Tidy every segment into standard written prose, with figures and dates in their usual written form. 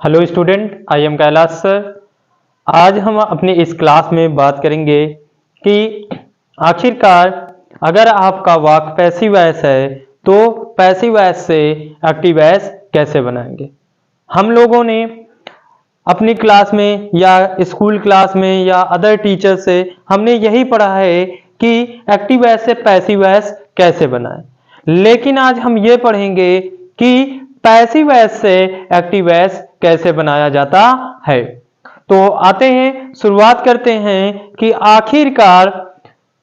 Hello student, I am Kailash sir. आज हम अपनी इस क्लास में बात करेंगे कि आखिरकार अगर आपका वाक्य पैसिव वॉइस है तो पैसिव वॉइस से एक्टिव वॉइस कैसे बनाएंगे। हम लोगों ने अपनी क्लास में या स्कूल क्लास में या अदर टीचर से हमने यही पढ़ा है कि एक्टिव वॉइस से पैसिव वॉइस कैसे बनाएं, लेकिन आज हम ये पढ़ेंगे कि पैसिव वॉइस से एक्टिव वॉइस कैसे बनाया जाता है। तो आते हैं, शुरुआत करते हैं कि आखिरकार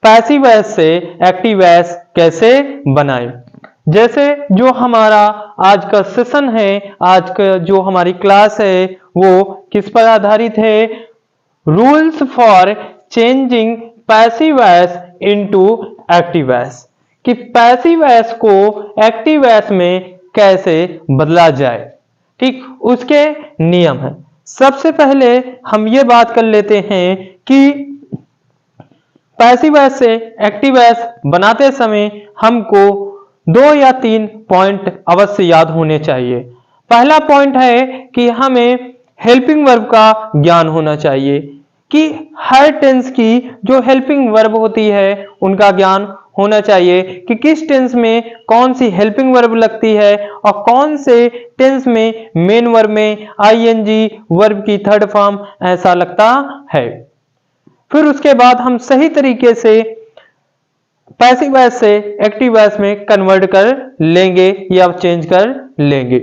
पैसिव वॉइस से एक्टिव वॉइस कैसे बनाएं। जैसे जो हमारा आज का सेशन है, आज का जो हमारी क्लास है वो किस पर आधारित है? Rules for changing passive voice into active voice, कि पैसिव वॉइस को एक्टिव वॉइस में कैसे बदला जाए। ठीक, उसके नियम हैं। सबसे पहले हम ये बात कर लेते हैं कि पैसिव वॉइस से एक्टिव वॉइस बनाते समय हमको 2 या 3 पॉइंट अवश्य याद होने चाहिए। पहला पॉइंट है कि हमें हेल्पिंग वर्ब का ज्ञान होना चाहिए, कि हर टेंस की जो हेल्पिंग वर्ब होती है उनका ज्ञान होना चाहिए कि किस टेंस में कौन सी हेल्पिंग वर्ब लगती है और कौन से टेंस में मेन वर्ब में आईएनजी वर्ब की थर्ड फॉर्म ऐसा लगता है। फिर उसके बाद हम सही तरीके से पैसिव वॉइस से एक्टिव वॉइस में कन्वर्ट कर लेंगे या चेंज कर लेंगे।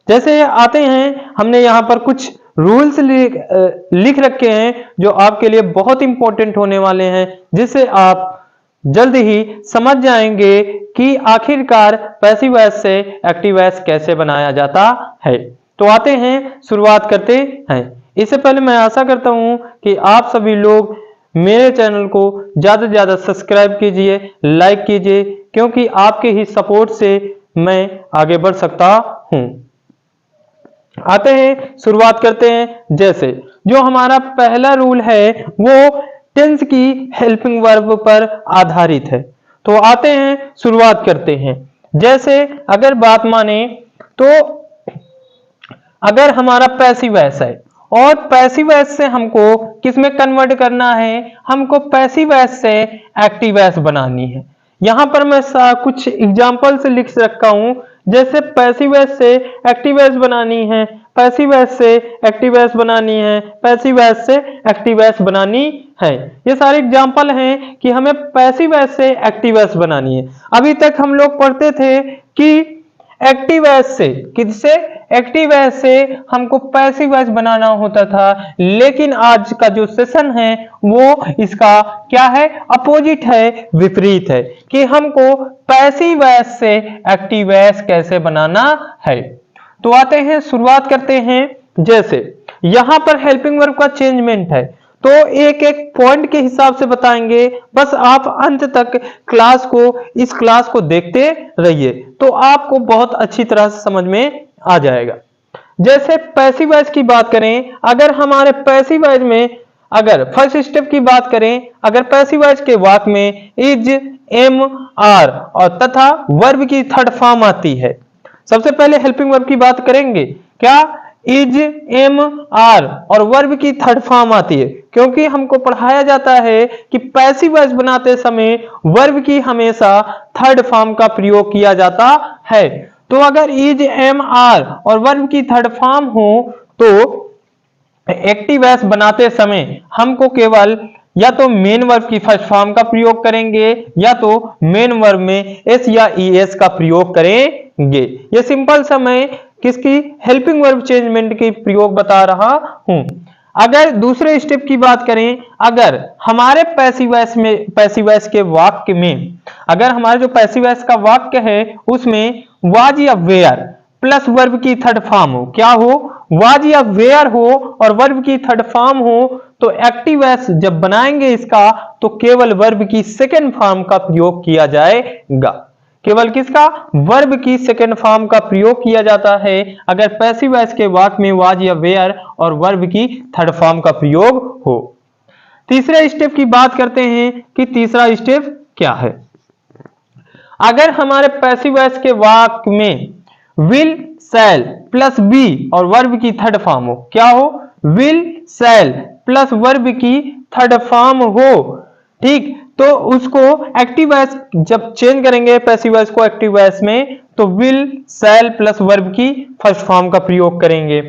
जैसे आते हैं, हमने यहां पर कुछ रूल्स लिख रखे हैं जो आपके लिए बहुत इंपॉर्टेंट होने वाले हैं, जिससे आप जल्द ही समझ जाएंगे कि आखिरकार पैसिव वॉइस से एक्टिव वॉइस कैसे बनाया जाता है। तो आते हैं, शुरुआत करते हैं। इससे पहले मैं आशा करता हूं कि आप सभी लोग मेरे चैनल को ज्यादा से ज्यादा सब्सक्राइब कीजिए, लाइक कीजिए, क्योंकि आपके ही सपोर्ट से मैं आगे बढ़ सकता हूं। आते हैं, शुरुआत करते हैं। जैसे जो हमारा पहला रूल है वो टेंस की हेल्पिंग वर्ब पर आधारित है। तो आते हैं, शुरुआत करते हैं। जैसे अगर बात माने तो अगर हमारा पैसिव वॉइस है और पैसिव वॉइस से हमको किसमें कन्वर्ट करना है, हमको पैसिव वॉइस से एक्टिव वॉइस बनानी है। यहां पर मैं कुछ एग्जांपल से लिख रखा हूं। जैसे पैसिव वॉइस से एक्टिव वॉइस बनानी है, पैसिव वॉइस से एक्टिव वॉइस बनानी है, पैसिव वॉइस से एक्टिव वॉइस बनानी है। ये सारे एग्जांपल हैं कि हमें पैसिव वॉइस से एक्टिव वॉइस बनानी है। अभी तक हम लोग पढ़ते थे कि एक्टिव वॉइस से, किससे? एक्टिव वॉइस से हमको पैसिव वॉइस बनाना होता था, लेकिन आज का जो सेशन है वो इसका क्या है? अपोजिट है, विपरीत है, कि हमको पैसिव वॉइस से एक्टिव वॉइस कैसे बनाना है। तो आते हैं, शुरुआत करते हैं। जैसे यहां पर हेल्पिंग वर्ब का चेंजमेंट है, तो एक एक पॉइंट के हिसाब से बताएंगे। बस आप अंत तक इस क्लास को देखते रहिए, तो आपको बहुत अच्छी तरह से समझ में आ जाएगा। जैसे पैसिव वॉइस की बात करें, अगर हमारे पैसिव वॉइस में अगर फर्स्ट स्टेप की बात करें, अगर पैसिव वॉइस के वाक्य में इज, एम, आर और तथा वर्ब की थर्ड फॉर्म आती है। सबसे पहले हेल्पिंग वर्ब की बात करेंगे। क्या? इज, एम, आर और वर्ब की थर्ड फॉर्म आती है, क्योंकि हमको पढ़ाया जाता है कि पैसिव वॉइस बनाते समय वर्ब की हमेशा थर्ड फॉर्म का प्रयोग किया जाता है। तो अगर इज, एम, आर और वर्ब की थर्ड फॉर्म हो तो एक्टिव वॉइस बनाते समय हमको केवल या तो मेन वर्ब की फर्स्ट फॉर्म का प्रयोग करेंगे या तो मेन वर्ब में एस या ईएस का प्रयोग करेंगे। ये सिंपल सा मैं किसकी हेल्पिंग वर्ब चेंजमेंट की प्रयोग बता रहा हूं। अगर दूसरे स्टेप की बात करें, अगर हमारे पैसिव वॉइस के वाक्य में, अगर हमारे जो पैसिव वॉइस का वाक्य है उसमें वाज या वेयर प्लस वर्ब की थर्ड फॉर्म हो, क्या हो? वाज या वेयर हो और वर्ब की थर्ड फॉर्म हो, तो एक्टिव वॉइस जब बनाएंगे इसका तो केवल वर्ब की सेकेंड फॉर्म का प्रयोग किया जाएगा। केवल किसका? वर्ब की सेकेंड फॉर्म का प्रयोग किया जाता है अगर पैसिव वॉइस के वाक्य में वाज या वेयर और वर्ब की थर्ड फॉर्म का प्रयोग हो। तीसरे स्टेप की बात करते हैं कि तीसरा स्टेप क्या है। अगर हमारे पैसिव वॉइस के वाक्य में विल शैल प्लस बी और वर्ब की थर्ड फॉर्म हो, क्या हो, विल शैल प्लस वर्ब की थर्ड फॉर्म हो, ठीक। तो उसको एक्टिव वॉइस जब चेंज करेंगे पैसिव वॉइस को एक्टिव वॉइस में, तो विल शैल प्लस वर्ब की फर्स्ट फॉर्म का प्रयोग करेंगे।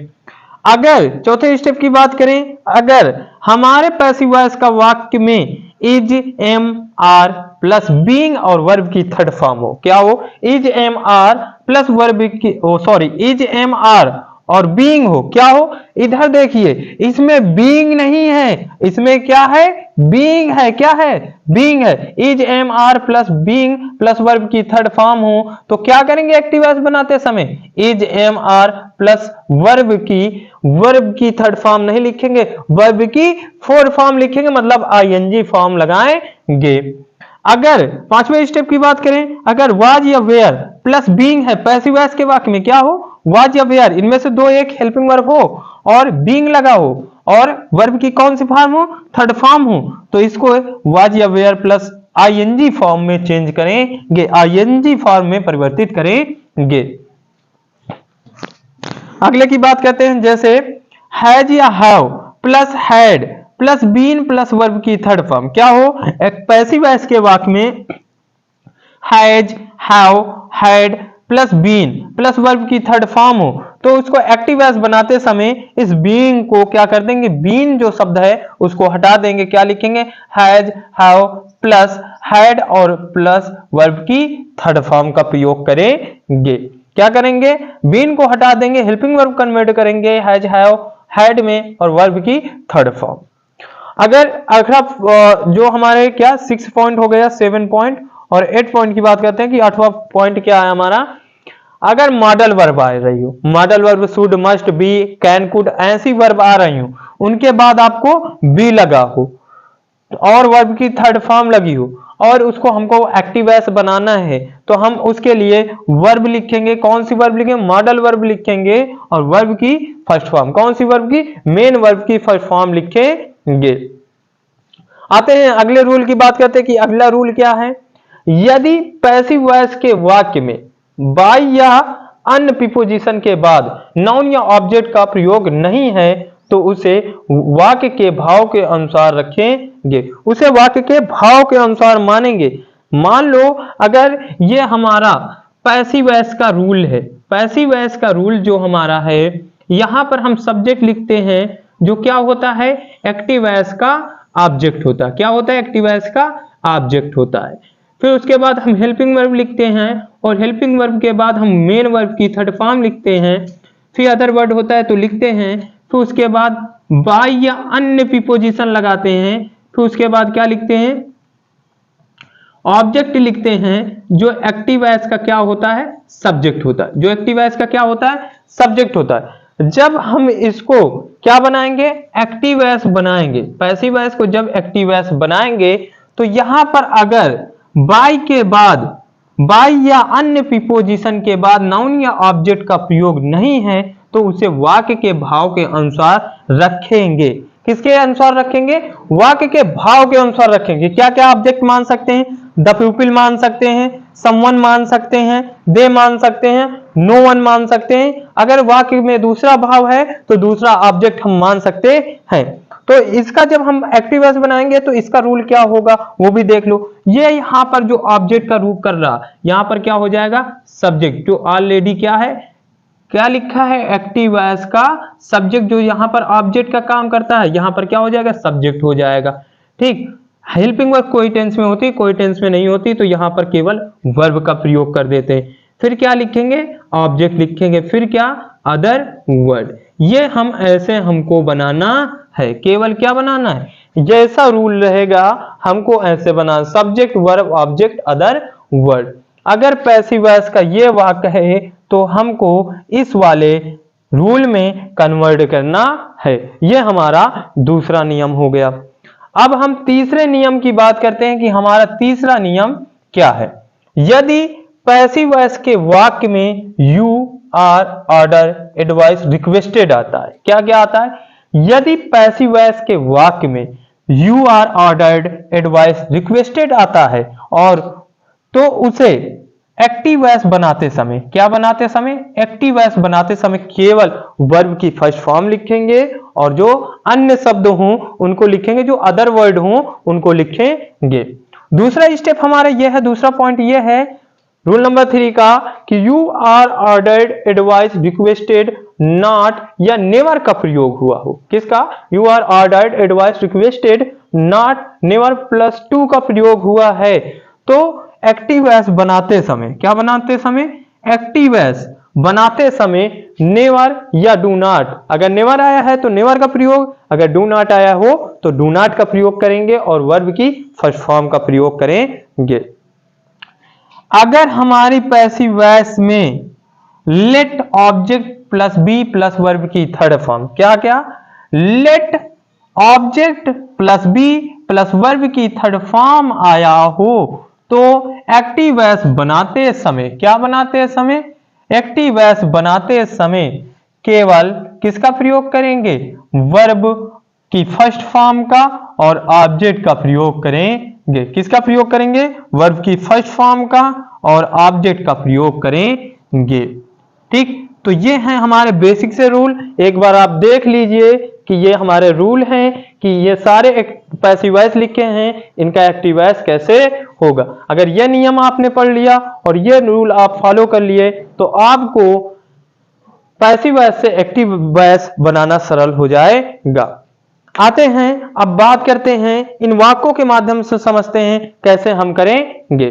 अगर चौथे स्टेप की बात करें, अगर हमारे पैसिव वॉइस का वाक्य में is am are plus being और वर्ब की थर्ड फॉर्म हो, क्या हो, is am are plus verb की इज एम आर और बीइंग हो, क्या हो, इधर देखिए इसमें बीइंग नहीं है, इसमें क्या है, बीइंग है, क्या है, बीइंग है। Is am are plus being plus verb की थर्ड फॉर्म हो तो क्या करेंगे एक्टिव वॉइस बनाते समय, is am are plus verb की थर्ड फॉर्म नहीं लिखेंगे, वर्ब की फोर्थ फॉर्म लिखेंगे, मतलब आईएनजी फॉर्म लगाएंगे। अगर पांचवें स्टेप की बात करें, अगर वाज या वेयर प्लस बीइंग है पैसिव वॉइस के वाक्य में, क्या हो, वाज या वेयर इनमें से दो एक हेल्पिंग वर्ब हो और बीइंग लगा हो और वर्ब की कौन सी फॉर्म हो, थर्ड फॉर्म हो, तो इसको वाज या वेयर प्लस आईएनजी फॉर्म में चेंज करेंगे, आईएनजी फॉर्म में परिवर्तित करेंगे। अगले की बात करते हैं, जैसे हैज या have plus had plus been plus verb की थर्ड फॉर्म, क्या हो, एक पैसिव वॉइस के वाक्य में has have had plus been plus verb की थर्ड फॉर्म हो तो उसको एक्टिव वॉइस बनाते समय इस बीइंग को क्या कर देंगे, बीन जो शब्द है उसको हटा देंगे, क्या लिखेंगे, हैज हैव प्लस हैड और प्लस वर्ब की थर्ड फॉर्म का प्रयोग करेंगे। क्या करेंगे, बीन को हटा देंगे, हेल्पिंग वर्ब कन्वर्ट करेंगे हैज हैव हैड में और वर्ब की थर्ड फॉर्म। अगर अगला जो हमारे क्या 6 पॉइंट हो गया, 7 पॉइंट और 8 पॉइंट की बात करते हैं कि 8वां पॉइंट क्या है हमारा, अगर मॉडल वर्ब आ रही हो, modal verb should must be can could ऐसी वर्ब आ रही हो, उनके बाद आपको बी लगा हो और वर्ब की थर्ड फॉर्म लगी हो और उसको हमको एक्टिव वॉइस बनाना है, तो हम उसके लिए वर्ब लिखेंगे, कौन सी वर्ब लिखेंगे, मॉडल वर्ब लिखेंगे और वर्ब की फर्स्ट फॉर्म, कौन सी वर्ब की, मेन वर्ब की फर्स्ट फॉर्म लिखेंगे। आते हैं अगले रूल की बात करते हैं कि अगला रूल क्या है, यदि पैसिव वॉइस के वाक्य में बाय या अन्य प्रीपोजिशन के बाद नाउन या ऑब्जेक्ट का प्रयोग नहीं है तो उसे वाक्य के भाव के अनुसार रखेंगे, उसे वाक्य के भाव के अनुसार मानेंगे। मान लो अगर ये हमारा पैसिव वॉइस का रूल है, पैसिव वॉइस का रूल जो हमारा है, यहां पर हम सब्जेक्ट लिखते हैं जो क्या होता है, एक्टिव वॉइस का ऑब्जेक्ट होता है, क्या होता है, एक्टिव वॉइस का ऑब्जेक्ट होता है। फिर उसके बाद हम हेल्पिंग वर्ब लिखते हैं और हेल्पिंग वर्ब के बाद हम मेन वर्ब की थर्ड फॉर्म लिखते हैं, फिर अदर वर्ड होता है तो लिखते हैं, फिर उसके बाद बाय या अन्य प्रीपोजिशन लगाते हैं, फिर उसके बाद क्या लिखते हैं, ऑब्जेक्ट लिखते हैं जो एक्टिव वॉइस का क्या होता है, सब्जेक्ट होता है, जो एक्टिव वॉइस का क्या होता है, सब्जेक्ट होता है। जब हम इसको क्या बनाएंगे, एक्टिव वॉइस बनाएंगे, पैसिव वॉइस को जब एक्टिव वॉइस बनाएंगे तो यहां पर अगर बाय के बाद, बाय या अन्य प्रीपोजिशन के बाद नाउन या ऑब्जेक्ट का प्रयोग नहीं है तो उसे वाक्य के भाव के अनुसार रखेंगे। किसके अनुसार रखेंगे, वाक्य के भाव के अनुसार रखेंगे। क्या क्या ऑब्जेक्ट मान सकते हैं, द पीपल मान सकते हैं, समवन मान सकते हैं, दे मान सकते हैं, नो वन मान सकते हैं। अगर वाक्य में दूसरा भाव है तो दूसरा ऑब्जेक्ट हम मान सकते हैं। तो इसका जब हम एक्टिव वॉइस बनाएंगे तो इसका रूल क्या होगा वो भी देख लो। ये यहां पर जो ऑब्जेक्ट का रूप कर रहा, यहां पर क्या हो जाएगा, सब्जेक्ट, जो ऑलरेडी क्या है, क्या लिखा है, एक्टिव वॉइस का सब्जेक्ट जो यहां पर ऑब्जेक्ट का काम करता है, यहां पर क्या हो जाएगा, सब्जेक्ट हो जाएगा। ठीक, हेल्पिंग वर्ब कोई टेंस में होती, कोई टेंस में नहीं होती, तो यहां पर केवल वर्ब का प्रयोग कर देते हैं। फिर क्या लिखेंगे, ऑब्जेक्ट लिखेंगे, फिर क्या, अदर वर्ड। ये हम ऐसे हमको बनाना है, केवल क्या बनाना है, जैसा रूल रहेगा हमको ऐसे बनाना, subject verb object other word. अगर पैसिव वॉइस का ये वाक्य है तो हमको इस वाले रूल में कन्वर्ट करना है। यह हमारा दूसरा नियम हो गया। अब हम तीसरे नियम की बात करते हैं कि हमारा तीसरा नियम क्या है। यदि पैसिव वॉइस के वाक्य में you are, order, advice, requested आता है, क्या क्या आता है, यदि पैसिव वॉइस के वाक्य में you are, ordered, advice, requested आता है और तो उसे एक्टिव वॉइस बनाते समय, क्या बनाते समय, एक्टिव वॉइस बनाते समय केवल वर्ब की फर्स्ट फॉर्म लिखेंगे और जो अन्य शब्द हों उनको लिखेंगे, जो अदर वर्ड हों उनको लिखेंगे। दूसरा स्टेप हमारा यह है, दूसरा पॉइंट यह है रूल नंबर 3 का कि you are ordered, advice, requested, not या नेवर का प्रयोग हुआ हो। किसका, you are ordered, advice, requested, not, never +2 का प्रयोग हुआ है। तो एक्टिव वॉइस बनाते समय, क्या बनाते समय, एक्टिव वॉइस बनाते समय नेवर या डू नॉट, अगर नेवर आया है तो नेवर का प्रयोग, अगर डू नॉट आया हो तो डू नॉट का प्रयोग करेंगे और वर्ब की फर्स्ट फॉर्म का प्रयोग करेंगे। अगर हमारी पैसिव वॉइस में let object plus be plus verb की थर्ड फॉर्म, क्या क्या, let object plus be plus verb की थर्ड फॉर्म आया हो तो एक्टिव वॉइस बनाते समय, क्या बनाते समय, एक्टिव वॉइस बनाते समय केवल किसका प्रयोग करेंगे, वर्ब की फर्स्ट फॉर्म का और ऑब्जेक्ट का प्रयोग करेंगे। किसका प्रयोग करेंगे, वर्ब की फर्स्ट फॉर्म का और ऑब्जेक्ट का प्रयोग करेंगे। ठीक, तो ये हैं हमारे बेसिक से रूल। एक बार आप देख लीजिए कि ये हमारे रूल हैं कि ये सारे पैसिव वॉइस लिखे हैं, इनका एक्टिव वॉइस कैसे होगा। अगर ये नियम आपने पढ़ लिया और ये रूल आप फॉलो कर लिए तो आपको पैसिव वॉइस से एक्टिव वॉइस बनाना सरल हो जाएगा। आते हैं, अब बात करते हैं इन वाक्यों के माध्यम से, समझते हैं कैसे हम करेंगे।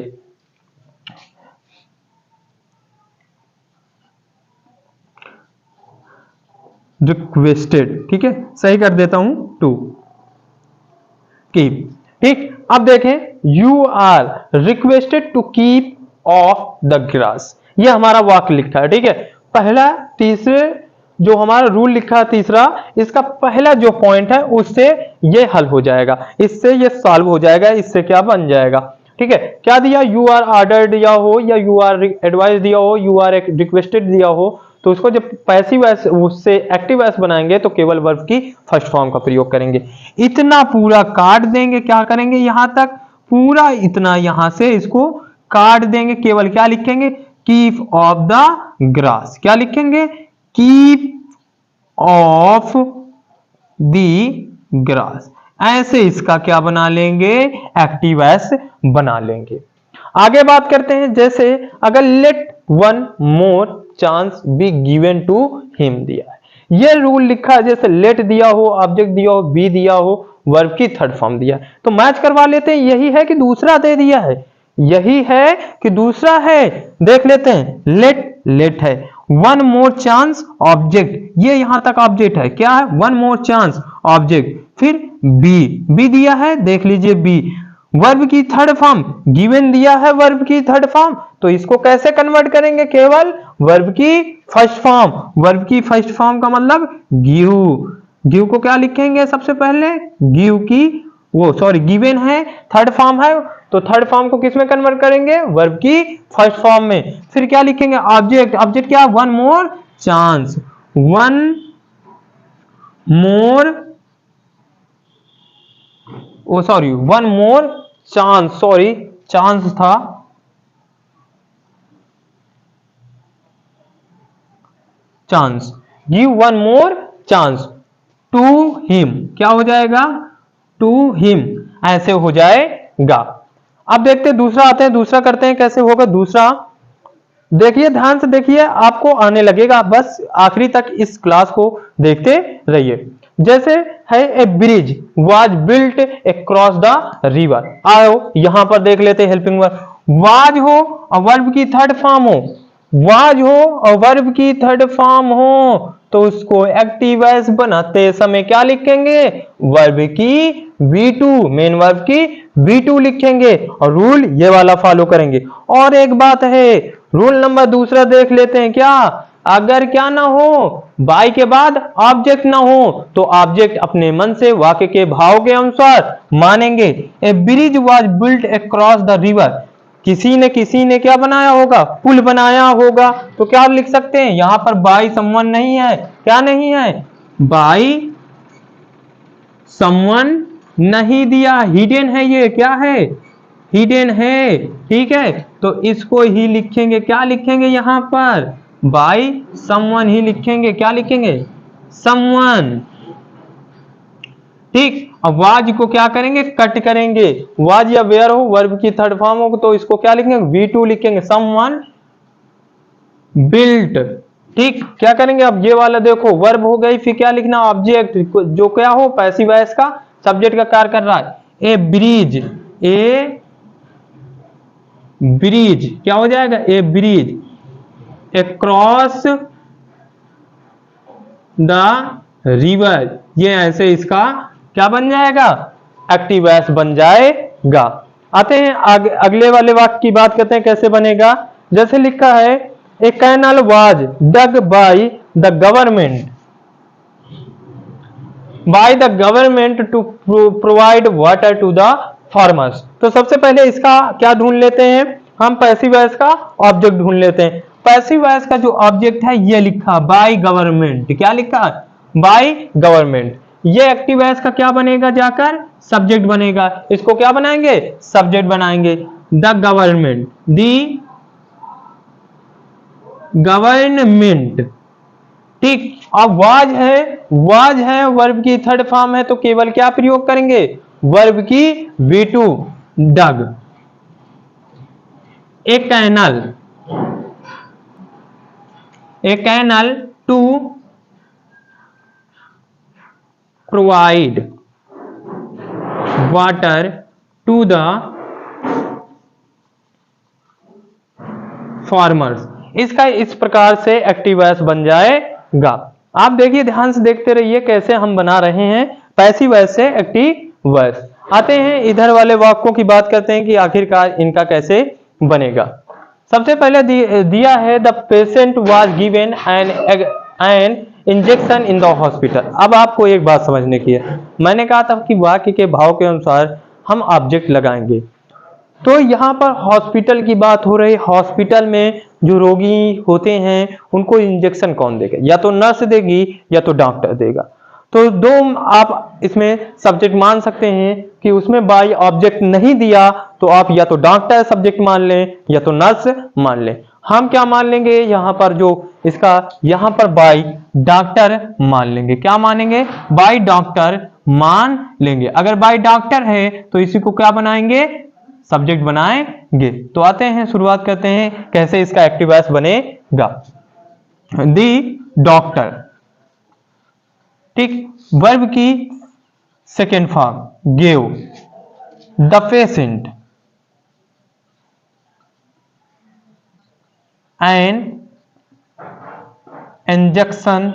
रिक्वेस्टेड, ठीक है, सही कर देता हूं, टू कीप। ठीक, अब देखें, you are requested to keep off the grass, ये हमारा वाक्य लिखा है। ठीक है, पहला तीसरे जो हमारा रूल लिखा है तीसरा, इसका पहला जो पॉइंट है उससे ये हल हो जाएगा, इससे ये सॉल्व हो जाएगा, इससे क्या बन जाएगा। ठीक है, क्या दिया, यू आर ऑर्डर दिया हो या यू आर एडवाइस दिया हो, यू आर रिक्वेस्टेड दिया हो, तो उसको जब पैसिव वॉइस उससे एक्टिव वॉइस बनाएंगे तो केवल वर्ब की फर्स्ट फॉर्म का प्रयोग करेंगे। इतना पूरा काट देंगे, क्या करेंगे, यहां तक पूरा इतना यहां से इसको काट देंगे, केवल क्या लिखेंगे, कीप ऑफ द ग्रास, क्या लिखेंगे, कीप ऑफ द ग्रास, ऐसे इसका क्या बना लेंगे, एक्टिव वॉइस बना लेंगे। आगे बात करते हैं, जैसे अगर let one more chance be given to him दिया है, ये रूल लिखा है, जैसे लेट दिया हो, ऑब्जेक्ट दिया हो, बी दिया हो, वर्ब की थर्ड फॉर्म दिया है, तो मैच करवा लेते हैं, यही है कि दूसरा दे दिया है, यही है कि दूसरा है, देख लेते हैं। लेट है, वन मोर चांस ऑब्जेक्ट, ये यहां तक ऑब्जेक्ट है, क्या है, वन मोर चांस ऑब्जेक्ट, फिर बी दिया है, देख लीजिए बी, वर्ब की थर्ड फॉर्म गिवन दिया है, वर्ब की थर्ड फॉर्म, तो इसको कैसे कन्वर्ट करेंगे, केवल वर्ब की फर्स्ट फॉर्म, वर्ब की फर्स्ट फॉर्म का मतलब गिव को क्या लिखेंगे, सबसे पहले गिव की वो सॉरी गिवन है, थर्ड फॉर्म है, तो थर्ड फॉर्म को किस में कन्वर्ट करेंगे, वर्ब की फर्स्ट फॉर्म में, फिर क्या लिखेंगे, ऑब्जेक्ट क्या, one more chance, one more one more chance, chance था, chance, give one more chance to him, क्या हो जाएगा, टू हिम, ऐसे हो जाएगा। अब देखते हैं दूसरा, आते हैं दूसरा करते हैं, कैसे होगा दूसरा, देखिए ध्यान से देखिए, आपको आने लगेगा, बस आखिरी तक इस क्लास को देखते रहिए। जैसे है a bridge was built across the river, आओ यहां पर देख लेते हैं हेल्पिंग वर्ब, वाज हो और वर्ब की थर्ड फॉर्म हो, वाज हो और वर्ब की थर्ड फॉर्म हो तो उसको एक्टिव वॉइस बनाते समय क्या लिखेंगे, वर्ब की V2, मेन वर्ब की V2 लिखेंगे और रूल ये वाला फॉलो करेंगे। और एक बात है, रूल नंबर दूसरा देख लेते हैं, क्या, अगर क्या ना हो, बाय के बाद ऑब्जेक्ट ना हो तो ऑब्जेक्ट अपने मन से वाक्य के भाव के अनुसार मानेंगे। A bridge was built across the river, किसी ने क्या बनाया होगा, पुल बनाया होगा, तो क्या लिख सकते हैं, यहां पर बाय समवन नहीं है, क्या नहीं है, बाय समवन नहीं दिया, हिडन है, ये क्या है, हिडन है, ठीक है, तो इसको ही लिखेंगे, क्या लिखेंगे यहां पर, बाय समवन ही लिखेंगे, क्या लिखेंगे, समवन, ठीक। अब वाज को क्या करेंगे, कट करेंगे, वाज या वेयर हो, वर्ब की थर्ड फॉर्म हो तो इसको क्या लिखेंगे, V2 लिखेंगे, समवन बिल्ट, ठीक। क्या करेंगे, अब ये वाला देखो वर्ब हो गई, फिर क्या लिखना, ऑब्जेक्ट जो क्या हो, पैसिव वॉइस का सब्जेक्ट का कार्य कर रहा है, ए ब्रिज, ए ब्रिज क्या हो जाएगा, ए ब्रिज अक्रॉस द रिवर, ये ऐसे इसका क्या बन जाएगा, एक्टिव वॉइस बन जाएगा। आते हैं अगले वाले वाक्य की बात करते हैं कैसे बनेगा। जैसे लिखा है, a canal was dug by the government, by the government to provide water to the farmers. तो सबसे पहले इसका क्या ढूंढ लेते हैं हम, पैसिव वॉइस का ऑब्जेक्ट ढूंढ लेते हैं। पैसिव वॉइस का जो ऑब्जेक्ट है ये लिखा बाय गवर्नमेंट, क्या लिखा, बाय गवर्नमेंट। ये एक्टिव वॉइस का क्या बनेगा, जाकर सब्जेक्ट बनेगा, इसको क्या बनाएंगे, सब्जेक्ट बनाएंगे, द गवर्नमेंट, दी गवर्नमेंट, ठीक। अब वाज है वर्ब की थर्ड फॉर्म है तो केवल क्या प्रयोग करेंगे, वर्ब की V2 dug, a canal to provide water to the farmers. इसका इस प्रकार से एक्टिव वॉइस बन जाएगा। आप देखिए, ध्यान से देखते रहिए कैसे हम बना रहे हैं पैसिव वॉइस से एक्टिव वॉइस। आते हैं इधर वाले वाक्यों की बात करते हैं कि आखिरकार इनका कैसे बनेगा। सबसे पहले दिया है, the patient was given an injection in the hospital. अब आपको एक बात समझने की है, मैंने कहा था कि वाक्य के भाव के अनुसार हम ऑब्जेक्ट लगाएंगे, तो यहाँ पर हॉस्पिटल की बात हो रही, हॉस्पिटल में जो रोगी होते हैं उनको इंजेक्शन कौन देगा, या तो नर्स देगी या तो डॉक्टर देगा। तो दो आप इसमें सब्जेक्ट मान सकते हैं कि उसमें बाय ऑब्जेक्ट नहीं दिया तो आप या तो डॉक्टर सब्जेक्ट मान लें या तो नर्स मान लें। हम क्या मान लेंगे यहाँ पर, जो इसका यहाँ पर बाय डॉक्टर मान लेंगे, क्या मानेंगे, बाय डॉक्टर मान लेंगे। अगर बाय डॉक्टर है तो इसी को क्या बनाएंगे, सब्जेक्ट बनाएंगे। तो आते हैं, शुरुआत करते हैं कैसे इसका एक्टिव वॉइस बनेगा। दी डॉक्टर, ठीक, वर्ब की second form give, the patient, an injection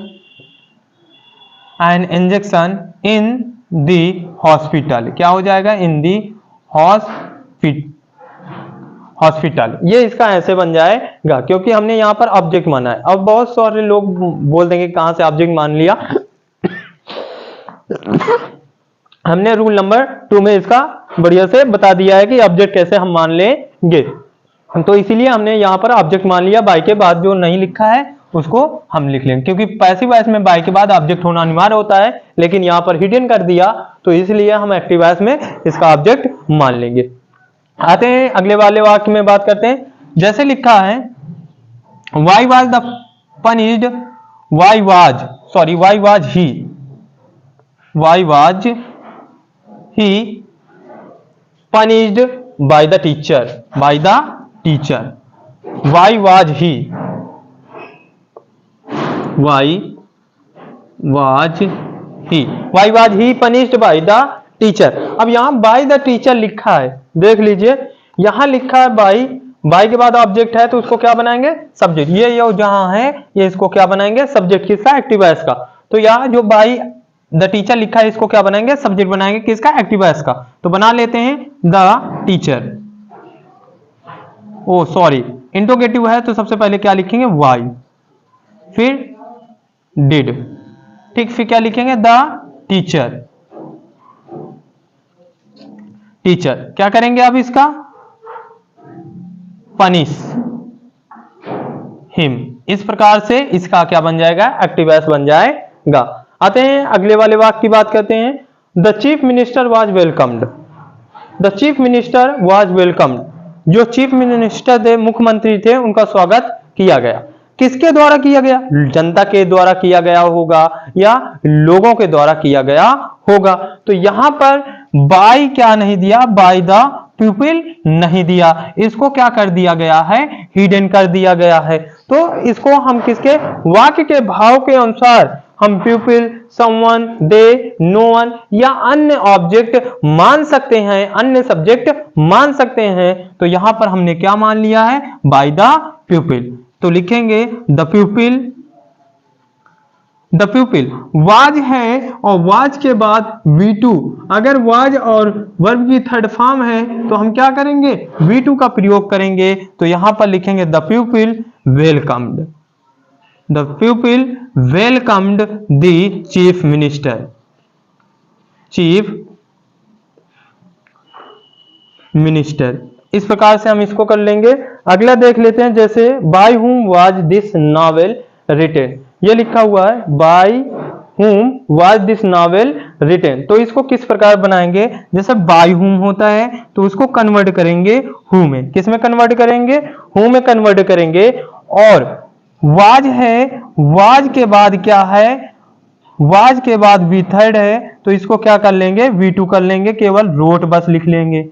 in the hospital, क्या हो जाएगा, इन दी हॉस्पिटल। ये इसका ऐसे बन जाएगा क्योंकि हमने यहाँ पर ऑब्जेक्ट माना है। अब बहुत सारे लोग बोल देंगे कहां से ऑब्जेक्ट मान लिया हमने रूल नंबर 2 में इसका बढ़िया से बता दिया है कि ऑब्जेक्ट कैसे हम मान लेंगे, तो इसीलिए हमने यहाँ पर ऑब्जेक्ट मान लिया। बाय के बाद जो नहीं लिखा है उसको हम लिख लेंगे, क्योंकि पैसिव वॉइस में बाय के बाद ऑब्जेक्ट होना अनिवार्य होता है, लेकिन यहाँ पर हिडन कर दिया तो इसलिए हम एक्टिव वॉइस में इसका ऑब्जेक्ट मान लेंगे। आते हैं अगले वाले वाक्य में बात करते हैं। जैसे लिखा है, why was the punished, why was he punished by the teacher, why was he punished by the teacher. अब यहां बाय द टीचर लिखा है, देख लीजिए, यहां लिखा है बाय के बाद ऑब्जेक्ट है तो उसको क्या बनाएंगे, सब्जेक्ट। ये जहां है ये इसको क्या बनाएंगे, सब्जेक्ट किसका, एक्टिव वॉइस का। तो यहां जो बाय द टीचर लिखा है इसको क्या बनाएंगे, सब्जेक्ट बनाएंगे किसका, एक्टिव वॉइस का। तो बना लेते हैं the teacher, oh sorry interrogative है तो सबसे पहले क्या लिखेंगे, वाई, फिर डिड, ठीक, फिर क्या लिखेंगे, द टीचर क्या करेंगे अब इसका, पनिश हिम। इस प्रकार से इसका क्या बन जाएगा, एक्टिव वॉइस बन जाएगा। आते हैं अगले वाले वाक्य की बात करते हैं। The chief minister was welcomed, the chief minister was welcomed. जो चीफ मिनिस्टर थे, मुख्यमंत्री थे, उनका स्वागत किया गया। किसके द्वारा किया गया? जनता के द्वारा किया गया होगा या लोगों के द्वारा किया गया होगा। तो यहां पर बाय क्या नहीं दिया, बाय द पीपल नहीं दिया, इसको क्या कर दिया गया है, हिडन कर दिया गया है। तो इसको हम किसके वाक्य के भाव के अनुसार हम पीपल, समवन, दे, नो वन या अन्य ऑब्जेक्ट मान सकते हैं, अन्य सब्जेक्ट मान सकते हैं। तो यहां पर हमने क्या मान लिया है, बाय द पीपल। तो लिखेंगे the people, the people was है और वाज के बाद V2, अगर वाज और वर्ब की थर्ड फॉर्म है तो हम क्या करेंगे, V2 का प्रयोग करेंगे। तो यहां पर लिखेंगे the people welcomed, the people welcomed the chief minister, chief minister. इस प्रकार से हम इसको कर लेंगे। अगला देख लेते हैं, जैसे by whom was this novel retain, ये लिखा हुआ है by whom was this novel retain. तो इसको किस प्रकार बनाएंगे, जैसे बाय हुम होता है तो उसको कन्वर्ट करेंगे हु में। किस में कन्वर्ट करेंगे, हु में कन्वर्ट करेंगे। और वाज है, वाज के बाद क्या है, वाज के बाद वी थर्ड है तो इसको क्या कर लेंगे, V2 कर लेंगे, केवल रोट बस लिख लेंगे।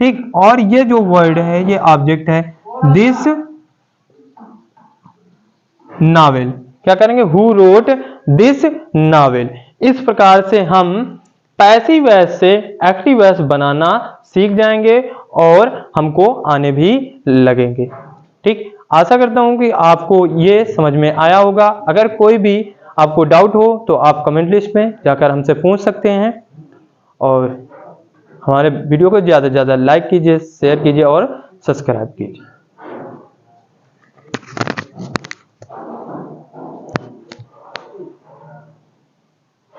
ठीक, और ये जो वर्ड है ये ऑब्जेक्ट है, दिस नावेल, क्या करेंगे, हु रोट दिस नावेल। इस प्रकार से हम पैसिव वॉइस से एक्टिव वॉइस बनाना सीख जाएंगे और हमको आने भी लगेंगे। ठीक, आशा करता हूं कि आपको ये समझ में आया होगा। अगर कोई भी आपको डाउट हो तो आप कमेंट लिस्ट में जाकर हमसे पूछ सकते हैं। और हमारे वीडियो को ज़्यादा से ज़्यादा लाइक कीजिए, शेयर कीजिए और सब्सक्राइब कीजिए।